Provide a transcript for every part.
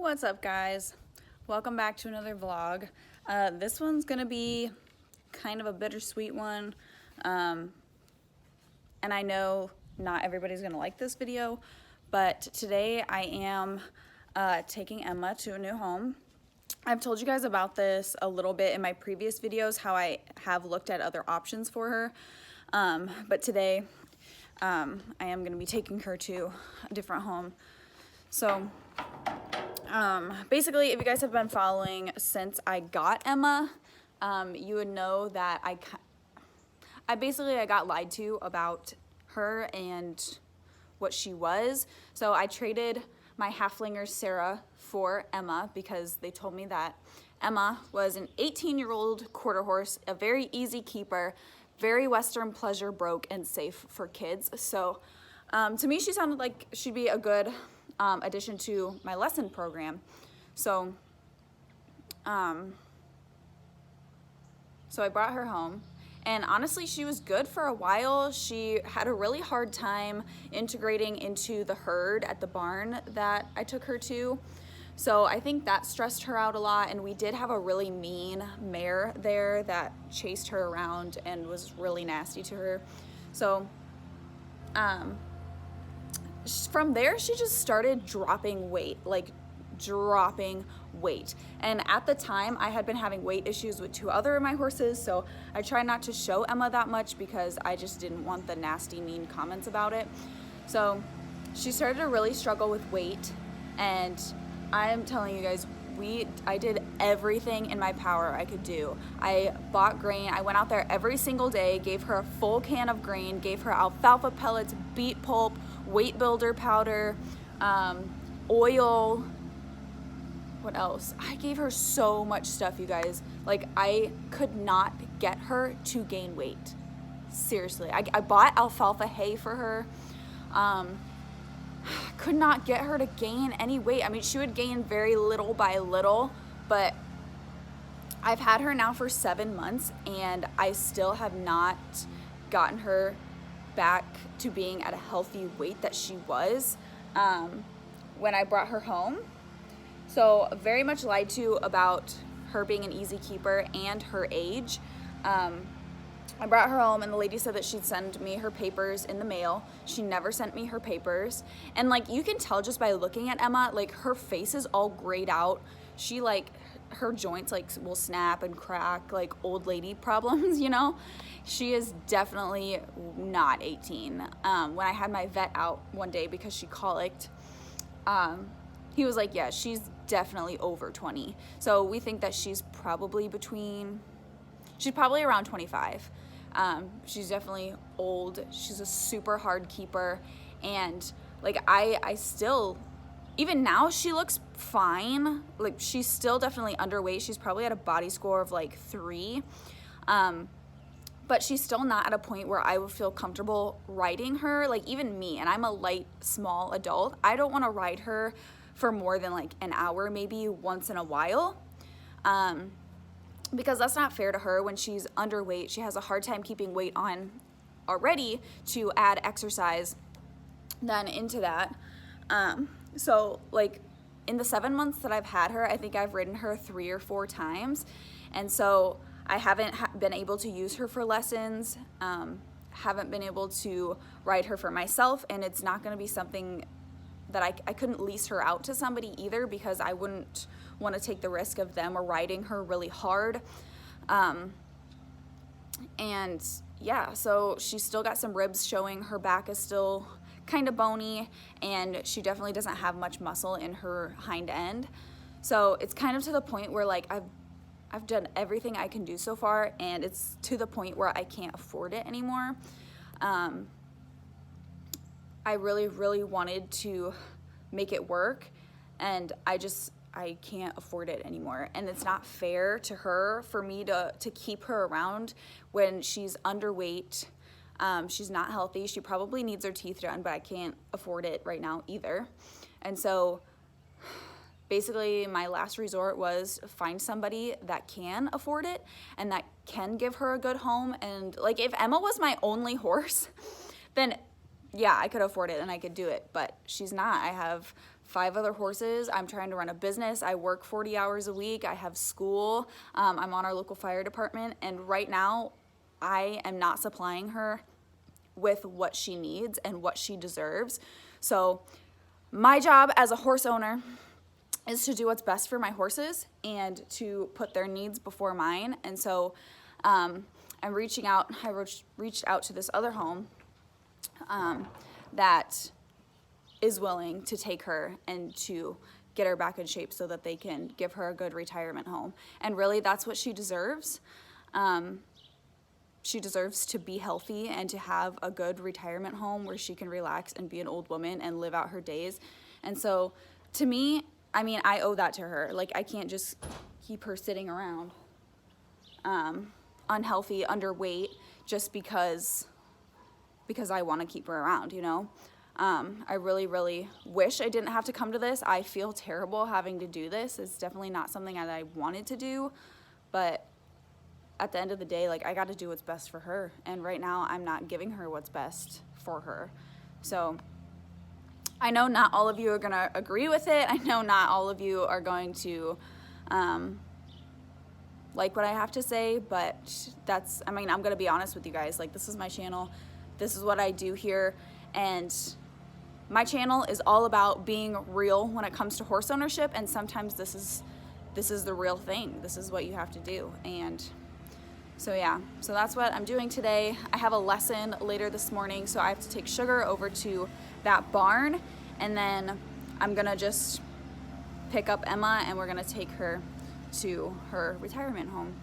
What's up, guys? Welcome back to another vlog. This one's gonna be kind of a bittersweet one, and I know not everybody's gonna like this video, but today I am taking Emma to a new home. I've told you guys about this a little bit in my previous videos, how I have looked at other options for her, but today I am gonna be taking her to a different home. So basically, if you guys have been following since I got Emma, you would know that I got lied to about her and what she was. So I traded my halflinger Sarah for Emma because they told me that Emma was an 18-year-old quarter horse, a very easy keeper, very Western pleasure broke and safe for kids. So to me, she sounded like she'd be a good addition to my lesson program. So I brought her home, and honestly, she was good for a while. She had a really hard time integrating into the herd at the barn that I took her to. So I think that stressed her out a lot, and we did have a really mean mare there that chased her around and was really nasty to her. So from there, she just started dropping weight, and at the time I had been having weight issues with two other of my horses, so I tried not to show Emma that much because I just didn't want the nasty, mean comments about it. So she started to really struggle with weight, and I'm telling you guys, I did everything in my power I could do. I bought grain. I went out there every single day, gave her a full can of grain, gave her alfalfa pellets, beet pulp, weight builder powder, oil. What else? I gave her so much stuff, you guys. Like, I could not get her to gain weight. Seriously. I bought alfalfa hay for her. Could not get her to gain any weight. I mean, she would gain very little by little, but I've had her now for 7 months, and I still have not gotten her back to being at a healthy weight that she was when I brought her home. So very much lied to about her being an easy keeper and her age. I brought her home, and the lady said that she'd send me her papers in the mail. She never sent me her papers. And like, you can tell just by looking at Emma, like, her face is all grayed out. She, like, her joints like will snap and crack, like old lady problems, you know? She is definitely not 18. When I had my vet out one day because she colicked, he was like, yeah, she's definitely over 20. So we think that she's probably around 25. She's definitely old. She's a super hard keeper. And like, I still, even now, she looks fine. Like, she's still definitely underweight. She's probably at a body score of like 3. But she's still not at a point where I would feel comfortable riding her. Like, even me, and I'm a light, small adult, I don't want to ride her for more than like an hour, maybe once in a while. Because that's not fair to her when she's underweight. She has a hard time keeping weight on already, to add exercise then into that. So like, in the 7 months that I've had her, I think I've ridden her 3 or 4 times. And so I haven't been able to use her for lessons, haven't been able to ride her for myself, and it's not going to be something that I couldn't lease her out to somebody either, because I wouldn't want to take the risk of them riding her really hard. And yeah, so she's still got some ribs showing. Her back is still kind of bony, and she definitely doesn't have much muscle in her hind end. So it's kind of to the point where like I've done everything I can do so far, and it's to the point where I can't afford it anymore. I really, really wanted to make it work, and I can't afford it anymore. And it's not fair to her for me to keep her around when she's underweight. She's not healthy. She probably needs her teeth done, but I can't afford it right now either. And so basically my last resort was find somebody that can afford it and that can give her a good home. And like, if Emma was my only horse, then yeah, I could afford it and I could do it, but she's not. I have 5 other horses. I'm trying to run a business. I work 40 hours a week. I have school. I'm on our local fire department. And right now, I am not supplying her with what she needs and what she deserves. So my job as a horse owner is to do what's best for my horses and to put their needs before mine. And so I'm reaching out. I reached out to this other home that is willing to take her and to get her back in shape so that they can give her a good retirement home. And really, that's what she deserves. She deserves to be healthy and to have a good retirement home where she can relax and be an old woman and live out her days. And so to me, I mean, I owe that to her. Like, I can't just keep her sitting around unhealthy, underweight, just because I want to keep her around, you know? I really, really wish I didn't have to come to this. I feel terrible having to do this. It's definitely not something that I wanted to do, but at the end of the day, like, I got to do what's best for her. And right now, I'm not giving her what's best for her. So I know not all of you are going to agree with it. I know not all of you are going to like what I have to say, but that's, I mean, I'm going to be honest with you guys. Like, this is my channel. This is what I do here. And my channel is all about being real when it comes to horse ownership. And sometimes this is the real thing. This is what you have to do. And so yeah, so that's what I'm doing today. I have a lesson later this morning, so I have to take Sugar over to that barn, and then I'm gonna just pick up Emma and we're gonna take her to her retirement home.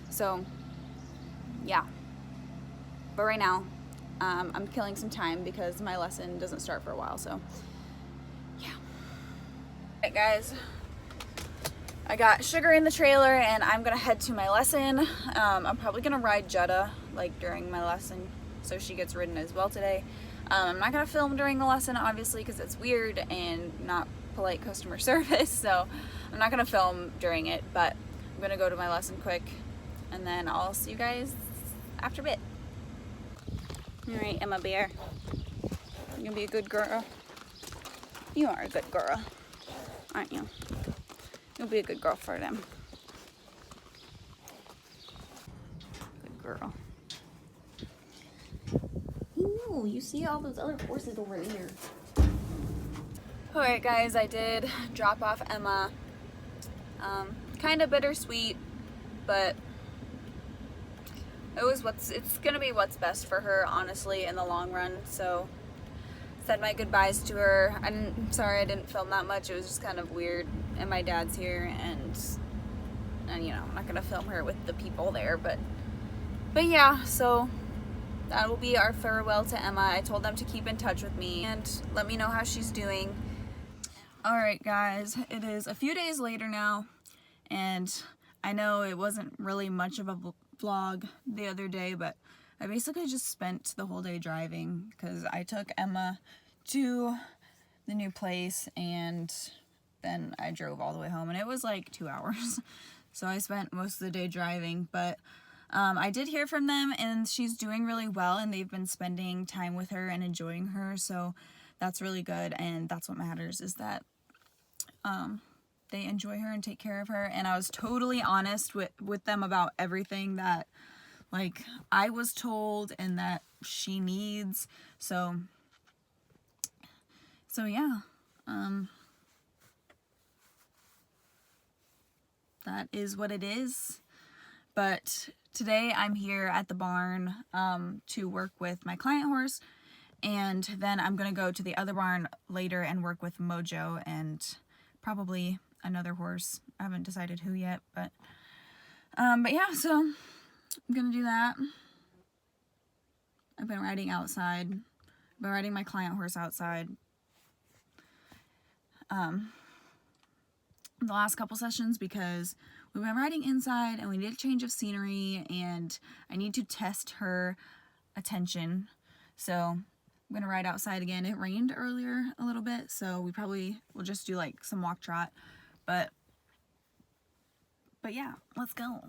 So yeah, but right now I'm killing some time because my lesson doesn't start for a while, so yeah. All right, guys, I got Sugar in the trailer and I'm gonna head to my lesson. I'm probably gonna ride Jetta like during my lesson so she gets ridden as well today. I'm not gonna film during the lesson, obviously, because it's weird and not polite customer service, so I'm not gonna film during it, but I'm gonna go to my lesson quick and then I'll see you guys after a bit. All right, Emma Bear, you gonna be a good girl? You are a good girl, aren't you? You'll be a good girl for them. Good girl. Ooh, you see all those other horses over there. Alright guys, I did drop off Emma. Kind of bittersweet, but it's gonna be what's best for her, honestly, in the long run. So said my goodbyes to her. I'm sorry I didn't film that much. It was just kind of weird, and my dad's here, and you know, I'm not gonna film her with the people there, but yeah, so that will be our farewell to Emma. I told them to keep in touch with me and let me know how she's doing. All right, guys, it is a few days later now, and I know it wasn't really much of a vlog the other day, but I basically just spent the whole day driving because I took Emma to the new place and then I drove all the way home, and it was like 2 hours. So I spent most of the day driving, but I did hear from them and she's doing really well and they've been spending time with her and enjoying her. So that's really good, and that's what matters, is that they enjoy her and take care of her. And I was totally honest with them about everything that, like, I was told and that she needs. So yeah, that is what it is. But today I'm here at the barn to work with my client horse, and then I'm gonna go to the other barn later and work with Mojo and probably another horse. I haven't decided who yet, but yeah, so I'm gonna do that. I've been riding outside. I've been riding my client horse outside the last couple sessions because we've been riding inside and we need a change of scenery and I need to test her attention. So I'm gonna ride outside again. It rained earlier a little bit, so we probably will just do like some walk trot, but yeah, let's go.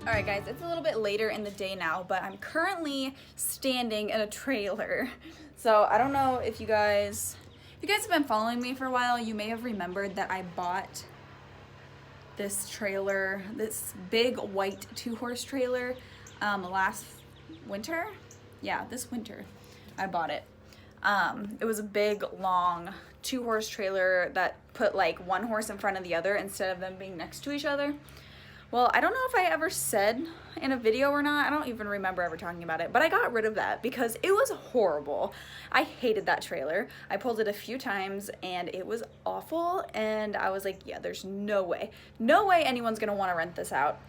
All right, guys, it's a little bit later in the day now, but I'm currently standing in a trailer. So I don't know if you guys have been following me for a while, you may have remembered that I bought this trailer, this big white 2-horse trailer, last winter. Yeah, this winter I bought it. It was a big, long 2-horse trailer that put like one horse in front of the other instead of them being next to each other. Well, I don't know if I ever said in a video or not. I don't even remember ever talking about it, but I got rid of that because it was horrible. I hated that trailer. I pulled it a few times and it was awful, and I was like, yeah, there's no way anyone's gonna wanna rent this out.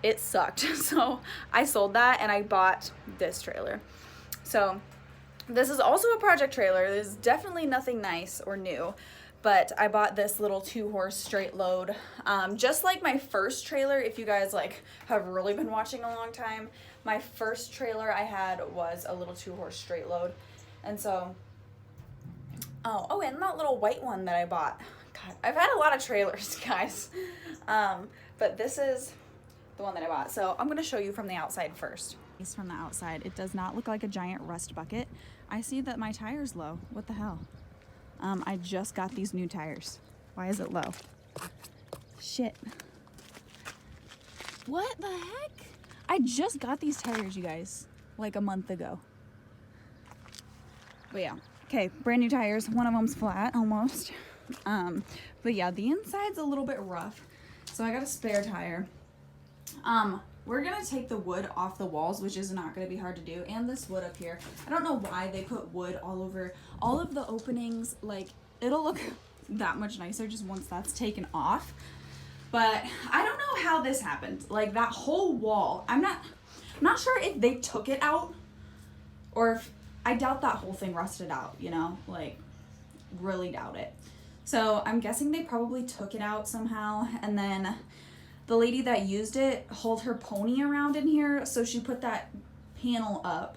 It sucked. So I sold that and I bought this trailer. So this is also a project trailer. There's definitely nothing nice or new. But I bought this little 2-horse straight load, just like my first trailer. If you guys like have really been watching a long time, my first trailer I had was a little 2-horse straight load. And so, oh, and that little white one that I bought. God, I've had a lot of trailers, guys. But this is the one that I bought. So I'm gonna show you from the outside first. From the outside, it does not look like a giant rust bucket. I see that my tire's low. What the hell? I just got these new tires. Why is it low? Shit. What the heck? I just got these tires, you guys, like a month ago. But yeah, okay, brand new tires. One of them's flat, almost. But yeah, the inside's a little bit rough. So I got a spare tire. We're gonna take the wood off the walls, which is not gonna be hard to do, and this wood up here. I don't know why they put wood all over all of the openings. Like, it'll look that much nicer just once that's taken off. But I don't know how this happened. Like, that whole wall, I'm not sure if they took it out or if, I doubt that whole thing rusted out, you know, like, really doubt it. So I'm guessing they probably took it out somehow, and then the lady that used it hauled her pony around in here, so she put that panel up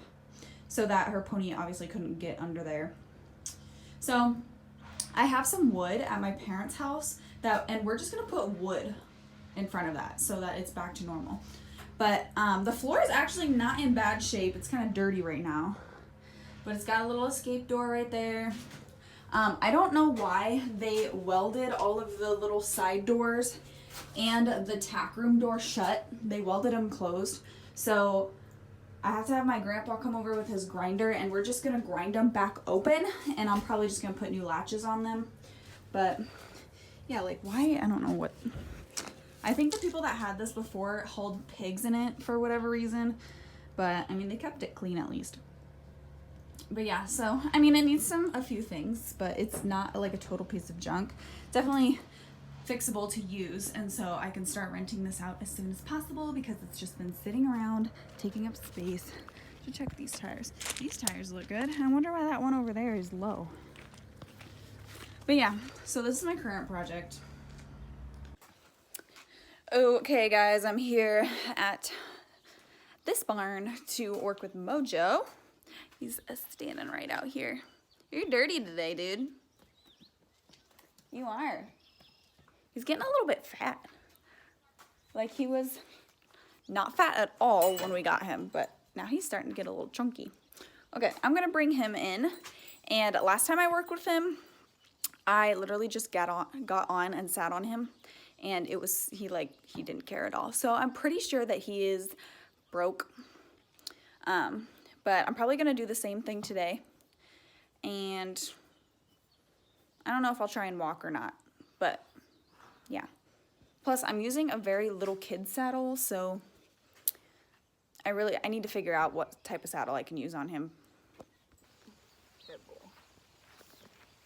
so that her pony obviously couldn't get under there. So I have some wood at my parents' house and we're just gonna put wood in front of that so that it's back to normal. But the floor is actually not in bad shape. It's kind of dirty right now, but it's got a little escape door right there. I don't know why they welded all of the little side doors and the tack room door shut. They welded them closed. So I have to have my grandpa come over with his grinder, and we're just gonna grind them back open, and I'm probably just gonna put new latches on them. But yeah, like, why? I don't know what. I think the people that had this before hauled pigs in it for whatever reason, but I mean, they kept it clean at least. But yeah, so I mean, it needs a few things, but it's not like a total piece of junk. Definitely fixable to use, and so I can start renting this out as soon as possible because it's just been sitting around taking up space. To check these tires. These tires look good. I wonder why that one over there is low. But yeah, so this is my current project. Okay guys, I'm here at this barn to work with Mojo. He's standing right out here. You're dirty today, dude. You are. He's getting a little bit fat. Like, he was not fat at all when we got him, but now he's starting to get a little chunky. Okay, I'm gonna bring him in. And last time I worked with him, I literally just got on and sat on him, and he didn't care at all. So I'm pretty sure that he is broke. But I'm probably gonna do the same thing today. And I don't know if I'll try and walk or not, but yeah. Plus, I'm using a very little kid saddle, so I need to figure out what type of saddle I can use on him. Good boy.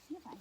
You're fine.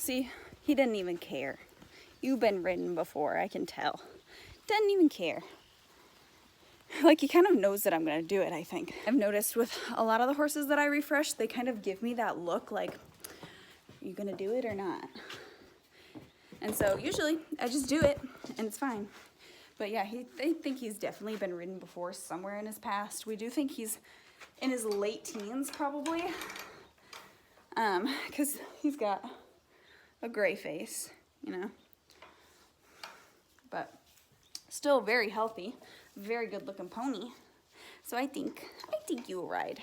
See, he didn't even care. You've been ridden before, I can tell. Doesn't even care. Like, he kind of knows that I'm gonna do it, I think. I've noticed with a lot of the horses that I refresh, they kind of give me that look like, are you gonna do it or not? And so usually I just do it and it's fine. But yeah, they think he's definitely been ridden before somewhere in his past. We do think he's in his late teens probably. Cause he's got a gray face, you know, but still very healthy. Very good looking pony. So I think you'll ride.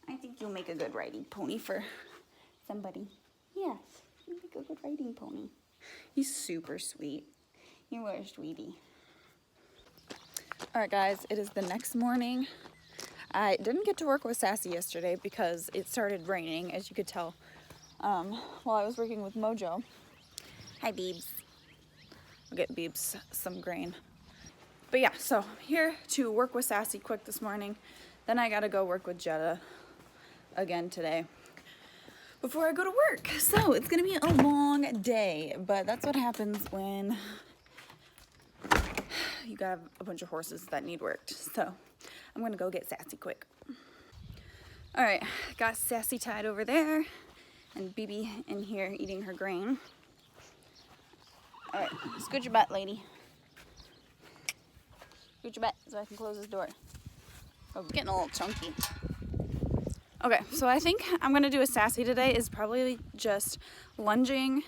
I think you'll make a good riding pony for somebody. Yes, you'll make a good riding pony. He's super sweet. You are a sweetie. All right, guys, it is the next morning. I didn't get to work with Sassy yesterday because it started raining, as you could tell, while I was working with Mojo. Hi, Beebs. I'll get Beebs some grain. But yeah, so here to work with Sassy quick this morning. Then I gotta go work with Jetta again today before I go to work. So it's gonna be a long day, but that's what happens when you got a bunch of horses that need worked. So I'm gonna go get Sassy quick. All right, got Sassy tied over there and BB in here eating her grain. All right, scoot your butt, lady. Scoot your butt so I can close this door. Oh, getting a little chunky. Okay, so I think I'm gonna do a Sassy today is probably just lunging,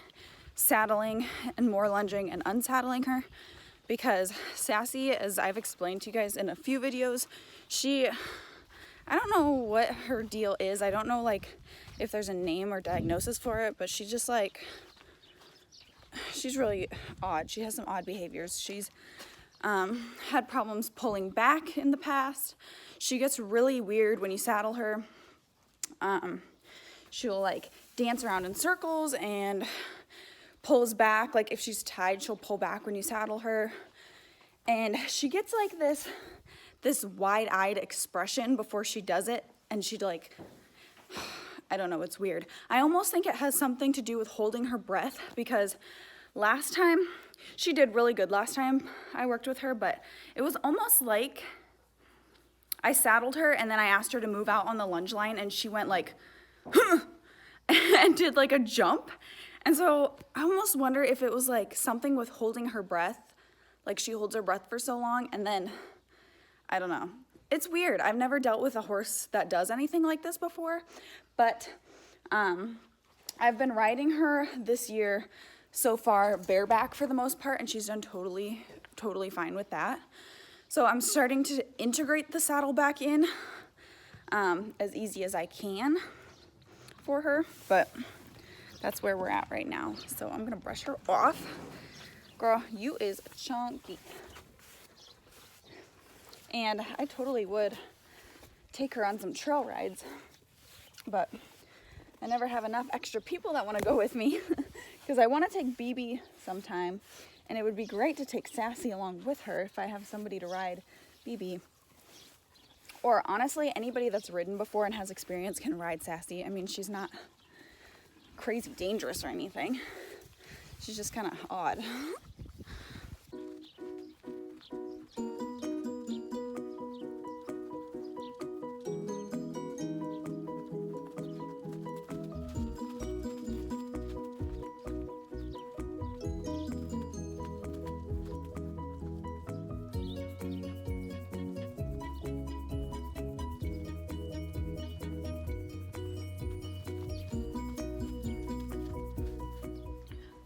saddling, and more lunging and unsaddling her, because Sassy, as I've explained to you guys in a few videos, I don't know what her deal is. I don't know like if there's a name or diagnosis for it, but she's just like, she's really odd. She has some odd behaviors. She's had problems pulling back in the past. She gets really weird when you saddle her. She'll like dance around in circles and pulls back. Like if she's tied, she'll pull back when you saddle her. And she gets like this wide-eyed expression before she does it. And she'd like, I don't know, it's weird. I almost think it has something to do with holding her breath, because last time, she did really good last time I worked with her, but it was almost like I saddled her and then I asked her to move out on the lunge line and she went like, and did like a jump. And so I almost wonder if it was like something with holding her breath, like she holds her breath for so long, and then, I don't know. It's weird. I've never dealt with a horse that does anything like this before, but I've been riding her this year so far bareback for the most part, and she's done totally fine with that. So I'm starting to integrate the saddle back in as easy as I can for her, but that's where we're at right now. So I'm gonna brush her off. Girl, you is chunky. And I totally would take her on some trail rides, but I never have enough extra people that want to go with me because I want to take BB sometime, and it would be great to take Sassy along with her if I have somebody to ride BB. Or honestly, anybody that's ridden before and has experience can ride Sassy. I mean, she's not crazy dangerous or anything. She's just kind of odd.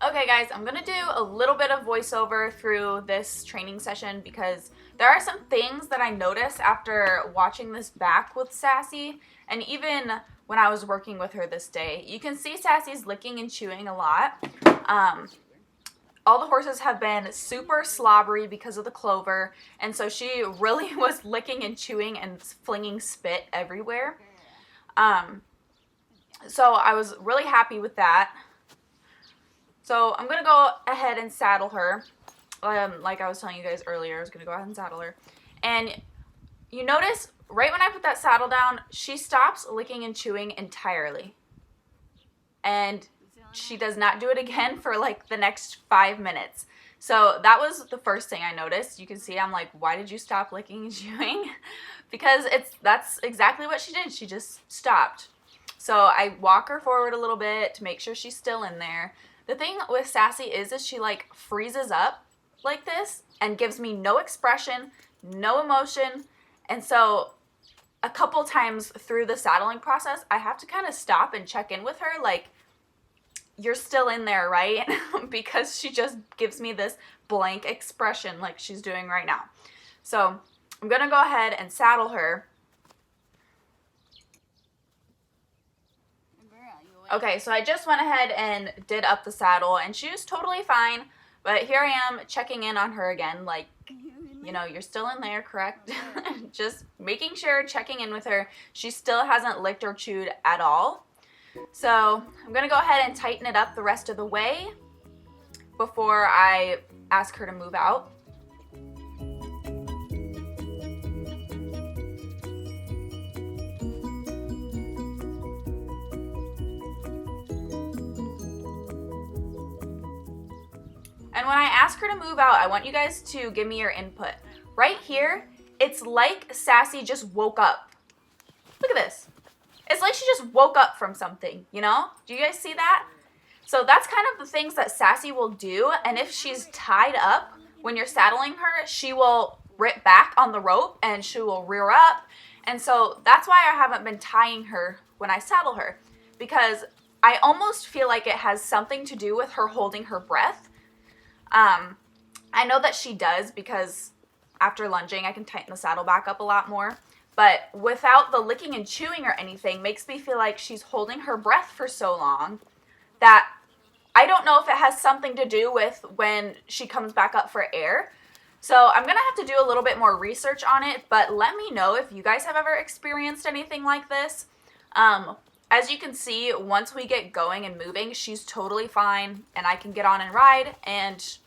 Okay guys, I'm gonna do a little bit of voiceover through this training session because there are some things that I noticed after watching this back with Sassy, and even when I was working with her this day. You can see Sassy's licking and chewing a lot. All the horses have been super slobbery because of the clover, and so she really was licking and chewing and flinging spit everywhere. So I was really happy with that. So I'm going to go ahead and saddle her. Like I was telling you guys earlier, I was going to go ahead and saddle her. And you notice right when I put that saddle down, she stops licking and chewing entirely. And she does not do it again for like the next 5 minutes. So that was the first thing I noticed. You can see I'm like, why did you stop licking and chewing? Because that's exactly what she did. She just stopped. So I walk her forward a little bit to make sure she's still in there. The thing with Sassy is she like freezes up like this and gives me no expression, no emotion. And so a couple times through the saddling process, I have to kind of stop and check in with her, like, you're still in there, right? Because she just gives me this blank expression like she's doing right now. So I'm gonna go ahead and saddle her. Okay, so I just went ahead and did up the saddle, and she was totally fine. But here I am checking in on her again, like, you know, you're still in there, correct? Just making sure, checking in with her. She still hasn't licked or chewed at all. So I'm going to go ahead and tighten it up the rest of the way before I ask her to move out. And when I ask her to move out, I want you guys to give me your input. Right here, it's like Sassy just woke up. Look at this. It's like she just woke up from something, you know? Do you guys see that? So that's kind of the things that Sassy will do. And if she's tied up when you're saddling her, she will rip back on the rope and she will rear up. And so that's why I haven't been tying her when I saddle her, because I almost feel like it has something to do with her holding her breath. I know that she does, because after lunging, I can tighten the saddle back up a lot more. But without the licking and chewing or anything, makes me feel like she's holding her breath for so long that I don't know if it has something to do with when she comes back up for air. So I'm going to have to do a little bit more research on it, but let me know if you guys have ever experienced anything like this. As you can see, once we get going and moving, she's totally fine, and I can get on and ride, and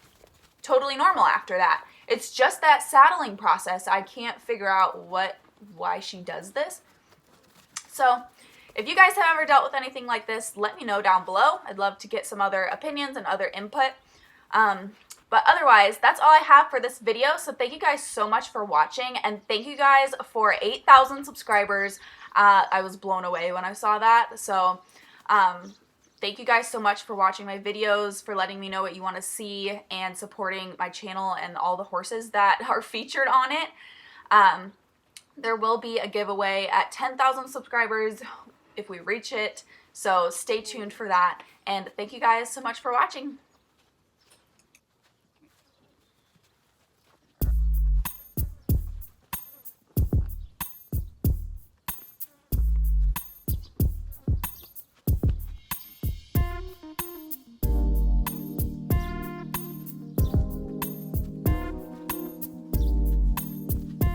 totally normal after that. It's just that saddling process. I can't figure out why she does this. So if you guys have ever dealt with anything like this, let me know down below. I'd love to get some other opinions and other input. But otherwise, that's all I have for this video. So thank you guys so much for watching, and thank you guys for 8,000 subscribers. I was blown away when I saw that. So thank you guys so much for watching my videos, for letting me know what you want to see, and supporting my channel and all the horses that are featured on it. There will be a giveaway at 10,000 subscribers if we reach it. So stay tuned for that. And thank you guys so much for watching.